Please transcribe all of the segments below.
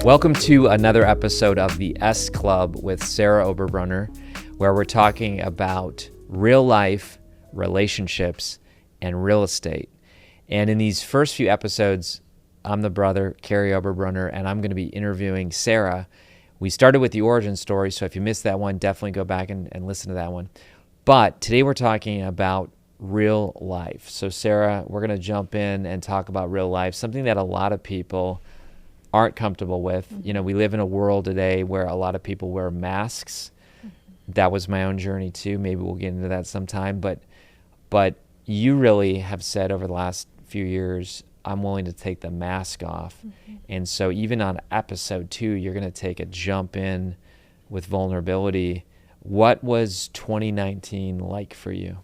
Welcome to another episode of the S Club with Sarah Oberbrunner, where we're talking about real life, relationships, and real estate. And in these first few episodes, I'm the brother, Carrie Oberbrunner, and I'm going to be interviewing Sarah. We started with the origin story, so if you missed that one, definitely go back and listen to that one. But today we're talking about real life. So Sarah, we're going to jump in and talk about real life, something that a lot of people aren't comfortable with. Mm-hmm. You know, we live in a world today where a lot of people wear masks. Mm-hmm. That was my own journey too. Maybe we'll get into that sometime. But you really have said over the last few years, I'm willing to take the mask off. Mm-hmm. And so even on episode 2, you're going to take a jump in with vulnerability. What was 2019 like for you?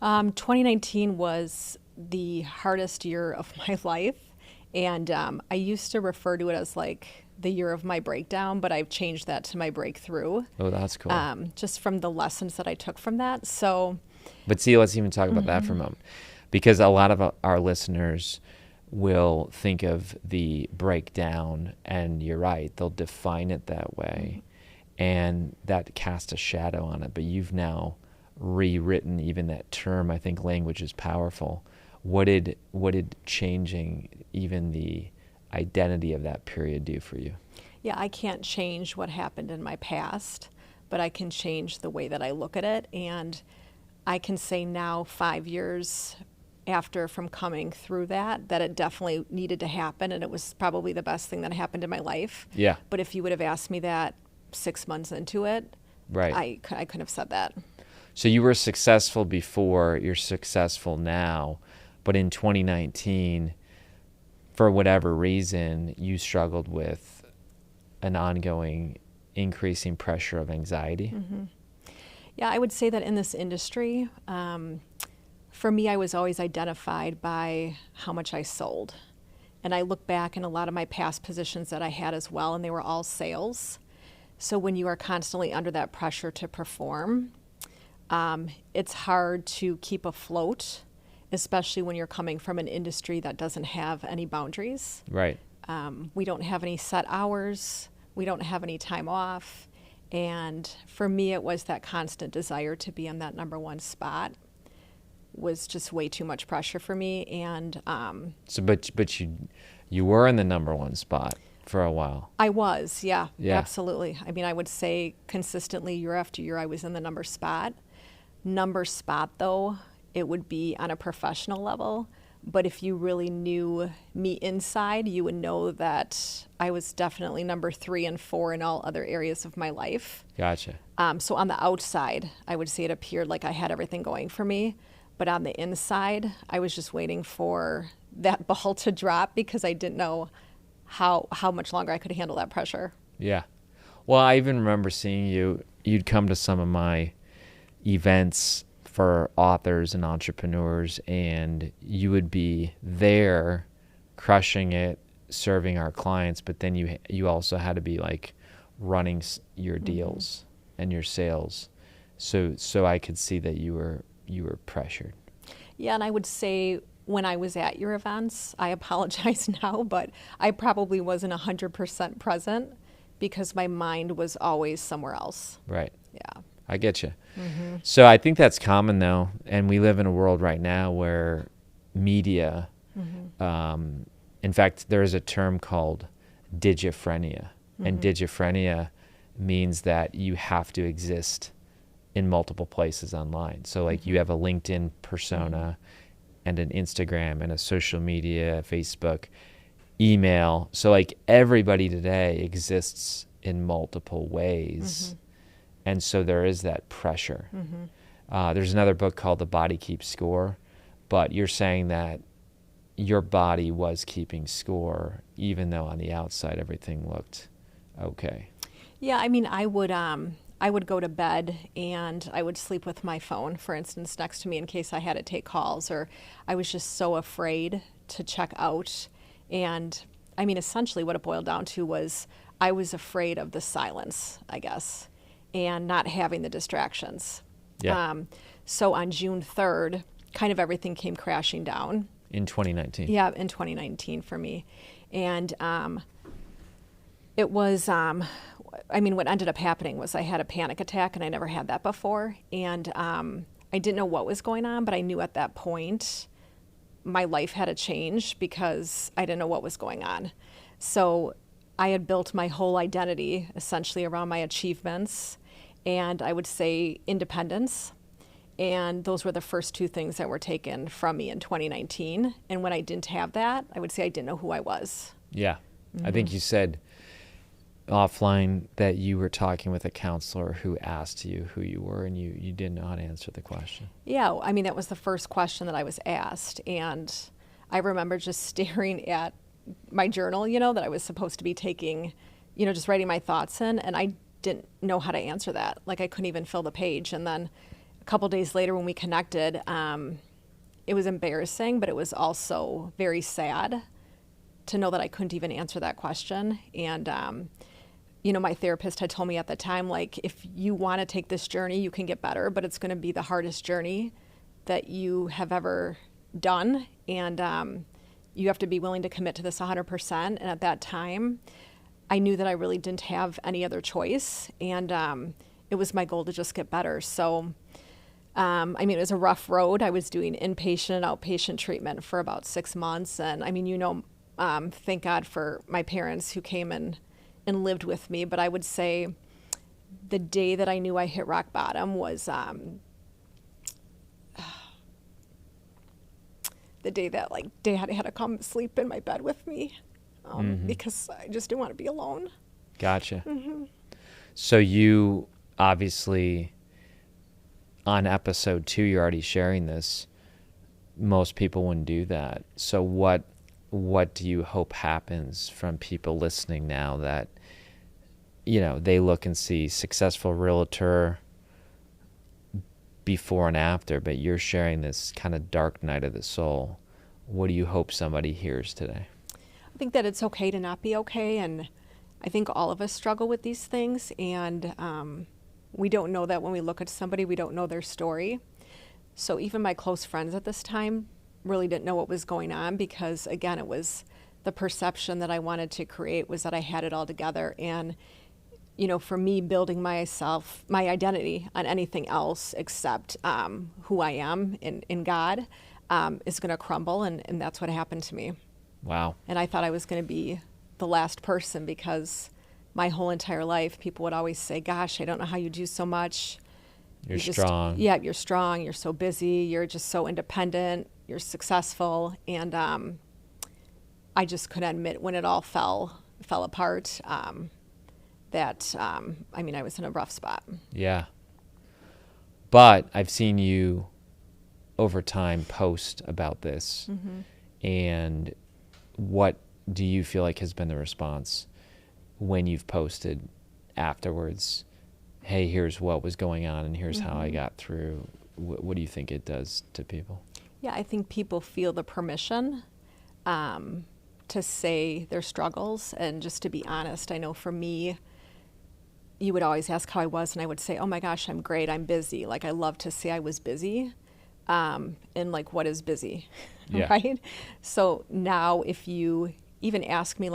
2019 was the hardest year of my life. And I used to refer to it as like the year of my breakdown, but I've changed that to my breakthrough. Oh, that's cool. Just from the lessons that I took from that. But see, let's even talk about that for a moment. Because a lot of our listeners will think of the breakdown, and you're right, they'll define it that way, and that casts a shadow on it. But you've now rewritten even that term. I think language is powerful. What did changing even the identity of that period do for you? Yeah, I can't change what happened in my past, but I can change the way that I look at it. And I can say now, 5 years after from coming through that it definitely needed to happen, and it was probably the best thing that happened in my life. Yeah. But if you would have asked me that 6 months into it, right, I couldn't have said that. So you were successful before, you're successful now, but in 2019, for whatever reason, you struggled with an ongoing increasing pressure of anxiety. Mm-hmm. Yeah, I would say that in this industry, for me, I was always identified by how much I sold. And I look back in a lot of my past positions that I had as well, and they were all sales. So when you are constantly under that pressure to perform, it's hard to keep afloat, especially when you're coming from an industry that doesn't have any boundaries. Right. We don't have any set hours. We don't have any time off. And for me, it was that constant desire to be in that number one spot was just way too much pressure for me. And but you were in the number one spot for a while. I was, yeah, absolutely. I mean, I would say consistently year after year I was in the number spot, though, it would be on a professional level. But if you really knew me inside, you would know that I was definitely number 3 and 4 in all other areas of my life. Gotcha. So on the outside, I would say it appeared like I had everything going for me. But on the inside, I was just waiting for that ball to drop because I didn't know how much longer I could handle that pressure. Yeah. Well, I even remember seeing you'd come to some of my events for authors and entrepreneurs, and you would be there crushing it, serving our clients, but then you also had to be like running your deals and your sales. So I could see that you were pressured. Yeah, and I would say when I was at your events, I apologize now, but I probably wasn't 100% present because my mind was always somewhere else. Right. Yeah. I get you. Mm-hmm. So I think that's common though, and we live in a world right now where media, in fact, there is a term called digiphrenia, and digiphrenia means that you have to exist in multiple places online. So like you have a LinkedIn persona and an Instagram and a social media, Facebook, email. So like everybody today exists in multiple ways. And so there is that pressure. There's another book called The Body Keeps Score, but you're saying that your body was keeping score even though on the outside everything looked okay. Yeah, I mean, I would go to bed and I would sleep with my phone, for instance, next to me in case I had to take calls, or I was just so afraid to check out. And I mean, essentially what it boiled down to was I was afraid of the silence, I guess, and not having the distractions. Yeah. So on June 3rd, kind of everything came crashing down. In 2019. Yeah, in 2019 for me. And It was, what ended up happening was I had a panic attack, and I never had that before. And I didn't know what was going on, but I knew at that point my life had to change because I didn't know what was going on. So I had built my whole identity essentially around my achievements and I would say independence. And those were the first two things that were taken from me in 2019. And when I didn't have that, I would say I didn't know who I was. Yeah. I think you said offline that you were talking with a counselor who asked you who you were and you didn't know how to answer the question. Yeah, that was the first question that I was asked. And I remember just staring at my journal, that I was supposed to be taking, just writing my thoughts in. And I didn't know how to answer that. Like I couldn't even fill the page. And then a couple days later when we connected, it was embarrassing, but it was also very sad to know that I couldn't even answer that question. And, my therapist had told me at the time, like, if you want to take this journey, you can get better, but it's going to be the hardest journey that you have ever done. And you have to be willing to commit to this 100%. And at that time, I knew that I really didn't have any other choice. And it was my goal to just get better. So, it was a rough road. I was doing inpatient and outpatient treatment for about 6 months. And thank God for my parents who came and lived with me. But I would say the day that I knew I hit rock bottom was the day that Dad had to come sleep in my bed with me because I just didn't want to be alone. Gotcha. Mm-hmm. So you obviously, on episode 2, you're already sharing this. Most people wouldn't do that. So what do you hope happens from people listening now that, they look and see successful realtor before and after, but you're sharing this kind of dark night of the soul. What do you hope somebody hears today? I think that it's okay to not be okay. And I think all of us struggle with these things. And we don't know that when we look at somebody, we don't know their story. So even my close friends at this time really didn't know what was going on because, again, it was the perception that I wanted to create was that I had it all together. And, for me, building my identity on anything else except who I am in God is going to crumble. And that's what happened to me. Wow. And I thought I was going to be the last person because my whole entire life, people would always say, gosh, I don't know how you do so much. You're strong. Yeah, you're strong. You're so busy. You're just so independent. You're successful. And I just couldn't admit when it all fell apart that I was in a rough spot. Yeah. But I've seen you over time post about this. Mm-hmm. And what do you feel like has been the response when you've posted afterwards? Hey, here's what was going on and here's how I got through. What do you think it does to people? Yeah, I think people feel the permission to say their struggles and just to be honest. I know for me, you would always ask how I was and I would say, oh my gosh, I'm great, I'm busy. Like I love to say I was busy. And what is busy, yeah. Right? So now if you even ask me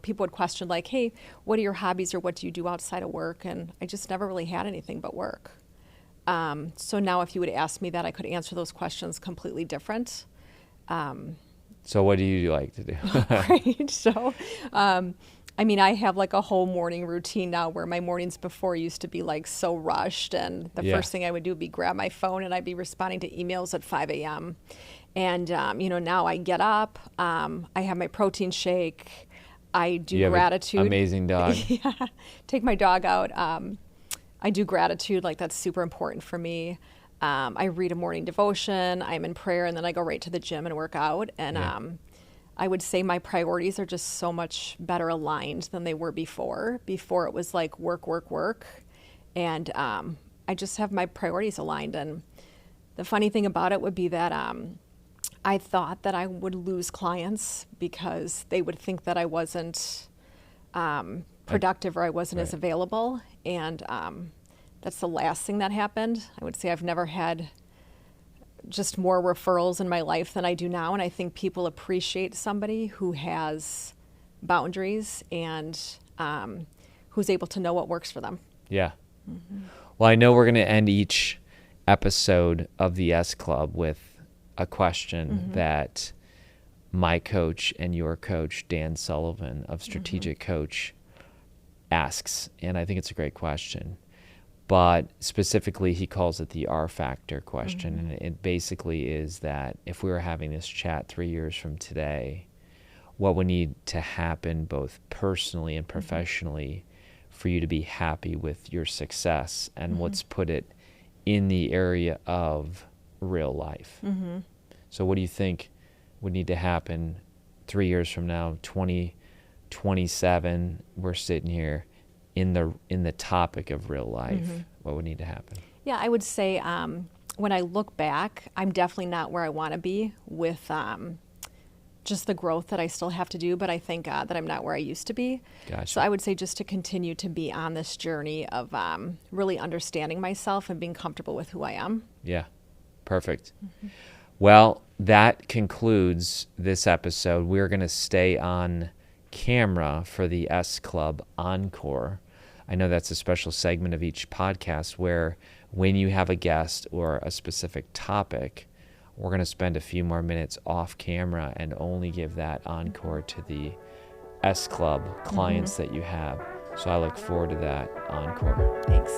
people would question hey, what are your hobbies or what do you do outside of work? And I just never really had anything but work. So now if you would ask me that, I could answer those questions completely different. So what do you like to do? Great. So, I have a whole morning routine now where my mornings before used to be so rushed. And the first thing I would do would be grab my phone and I'd be responding to emails at 5 a.m. And, now I get up, I have my protein shake, I do gratitude. An amazing dog. Yeah, take my dog out. I do gratitude, that's super important for me. I read a morning devotion, I'm in prayer, and then I go right to the gym and work out. And I would say my priorities are just so much better aligned than they were before. Before it was work, work, work. And I just have my priorities aligned. And the funny thing about it would be that I thought that I would lose clients because they would think that I wasn't productive or I wasn't as available. And that's the last thing that happened. I would say I've never had just more referrals in my life than I do now. And I think people appreciate somebody who has boundaries and who's able to know what works for them. Yeah. Well, I know we're going to end each episode of the S Club with a question that my coach and your coach, Dan Sullivan of Strategic Coach, asks. And I think it's a great question. But specifically, he calls it the R factor question. And it basically is that if we were having this chat 3 years from today, what would need to happen both personally and professionally for you to be happy with your success, and let's put it in the area of real life. So what do you think would need to happen 3 years from now, 2027, we're sitting here in the topic of real life? What would need to happen? Yeah, I would say when I look back, I'm definitely not where I want to be with just the growth that I still have to do, but I think that I'm not where I used to be. Gotcha. So I would say just to continue to be on this journey of really understanding myself and being comfortable with who I am. Yeah, perfect. Well, that concludes this episode. We're going to stay on camera for the S Club Encore. I know that's a special segment of each podcast where when you have a guest or a specific topic, we're going to spend a few more minutes off camera and only give that encore to the S Club clients that you have. So I look forward to that encore. Thanks.